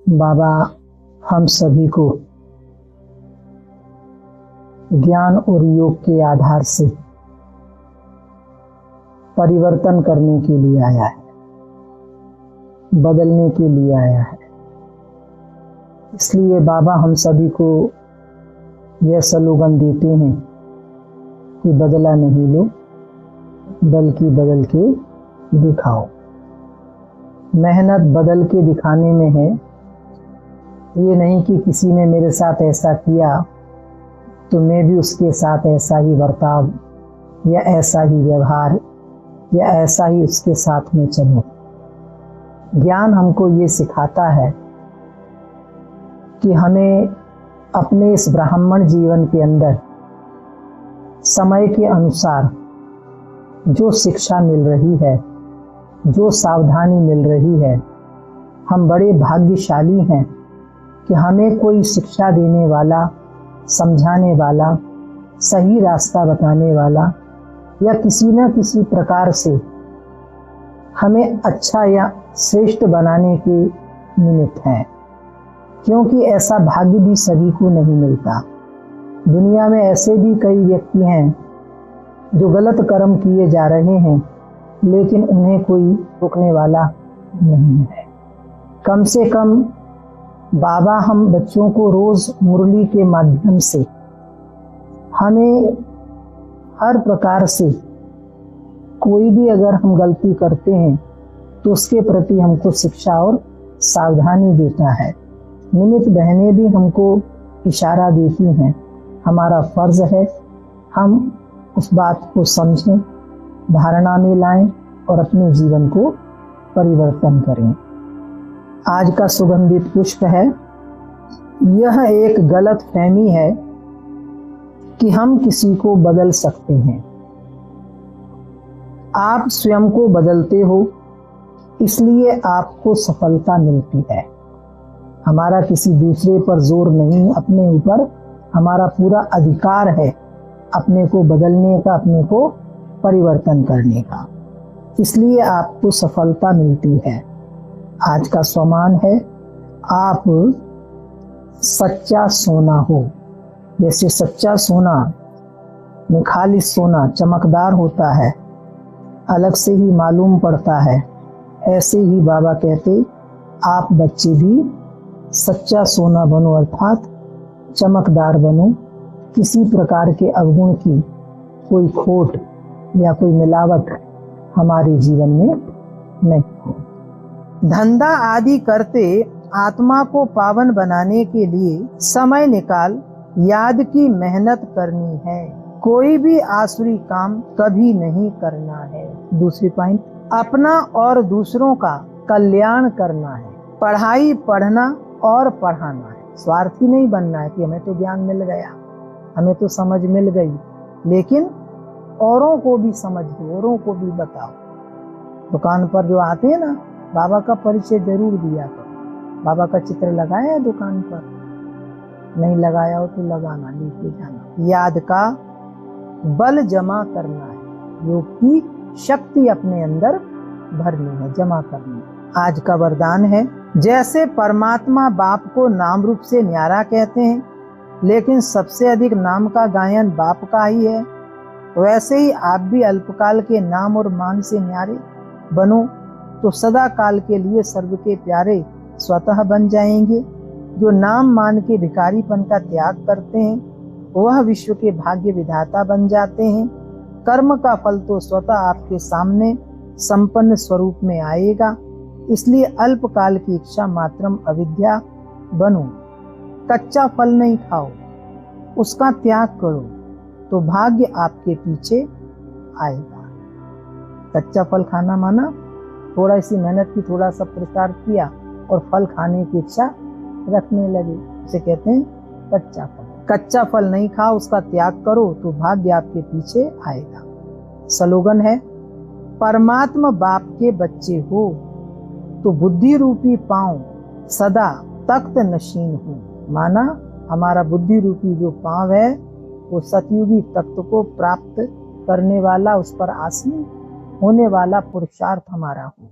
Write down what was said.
बाबा हम सभी को ज्ञान और योग के आधार से परिवर्तन करने के लिए आया है, बदलने के लिए आया है। इसलिए बाबा हम सभी को यह स्लोगन देते हैं कि बदला नहीं लो, बल्कि बदल के दिखाओ। मेहनत बदल के दिखाने में है। ये नहीं कि किसी ने मेरे साथ ऐसा किया तो मैं भी उसके साथ ऐसा ही बर्ताव या ऐसा ही व्यवहार या ऐसा ही उसके साथ में चलूं। ज्ञान हमको ये सिखाता है कि हमें अपने इस ब्राह्मण जीवन के अंदर समय के अनुसार जो शिक्षा मिल रही है, जो सावधानी मिल रही है, हम बड़े भाग्यशाली हैं कि हमें कोई शिक्षा देने वाला, समझाने वाला, सही रास्ता बताने वाला या किसी न किसी प्रकार से हमें अच्छा या श्रेष्ठ बनाने के निमित्त है। क्योंकि ऐसा भाग्य भी सभी को नहीं मिलता। दुनिया में ऐसे भी कई व्यक्ति हैं जो गलत कर्म किए जा रहे हैं, लेकिन उन्हें कोई रोकने वाला नहीं है। कम से कम बाबा हम बच्चों को रोज मुरली के माध्यम से हमें हर प्रकार से कोई भी अगर हम गलती करते हैं तो उसके प्रति हमको शिक्षा और सावधानी देता है। निमित्त बहनें भी हमको इशारा देती हैं। हमारा फर्ज है हम उस बात को समझें, धारणा में लाएं और अपने जीवन को परिवर्तन करें। आज का सुगंधित पुष्प है। यह एक गलत फहमी है कि हम किसी को बदल सकते हैं। आप स्वयं को बदलते हो, इसलिए आपको सफलता मिलती है। हमारा किसी दूसरे पर जोर नहीं, अपने ऊपर हमारा पूरा अधिकार है अपने को बदलने का, अपने को परिवर्तन करने का। इसलिए आपको सफलता मिलती है। आज का स्वमान है, आप सच्चा सोना हो। जैसे सच्चा सोना, निखालिस सोना चमकदार होता है, अलग से ही मालूम पड़ता है, ऐसे ही बाबा कहते आप बच्चे भी सच्चा सोना बनो, अर्थात चमकदार बनो। किसी प्रकार के अवगुण की कोई खोट या कोई मिलावट हमारे जीवन में नहीं हो। धंधा आदि करते आत्मा को पावन बनाने के लिए समय निकाल याद की मेहनत करनी है। कोई भी आसुरी काम कभी नहीं करना है। दूसरी पॉइंट, अपना और दूसरों का कल्याण करना है। पढ़ाई पढ़ना और पढ़ाना है। स्वार्थी नहीं बनना है कि हमें तो ज्ञान मिल गया, हमें तो समझ मिल गई, लेकिन औरों को भी समझ दो, औरों को भी बताओ। दुकान पर जो आते हैं ना, बाबा का परिचय जरूर दिया करो। बाबा का चित्र लगाया है दुकान पर? नहीं लगाया हो तो लगाना, लेके जाना। याद का बल जमा करना है। योग की शक्ति अपने अंदर भरनी है, जमा करनी है। आज का वरदान है, जैसे परमात्मा बाप को नाम रूप से न्यारा कहते हैं, लेकिन सबसे अधिक नाम का गायन बाप का ही है, वैसे ही आप भी अल्पकाल के नाम और मान से न्यारे बनो तो सदा काल के लिए सर्व के प्यारे स्वतः बन जाएंगे। जो नाम मान के भिखारीपन का त्याग करते हैं वह विश्व के भाग्य विधाता बन जाते हैं। कर्म का फल तो स्वतः आपके सामने संपन्न स्वरूप में आएगा। इसलिए अल्पकाल की इच्छा मात्रम अविद्या बनो। कच्चा फल नहीं खाओ, उसका त्याग करो तो भाग्य आपके पीछे आएगा। कच्चा फल खाना माना थोड़ा सी मेहनत की, थोड़ा सा प्रचार किया और फल खाने की इच्छा रखने लगे, उसे कहते हैं कच्चा फल। कच्चा फल नहीं खाओ, उसका त्याग करो तो भाग्य आपके पीछे आएगा। स्लोगन है, परमात्मा बाप के बच्चे हो तो बुद्धि रूपी पांव सदा तख्त नशीन हो। माना हमारा बुद्धि रूपी जो पांव है वो सतयुगी तख्त को प्राप्त करने वाला, उस पर आसीन होने वाला पुरुषार्थ हमारा हो।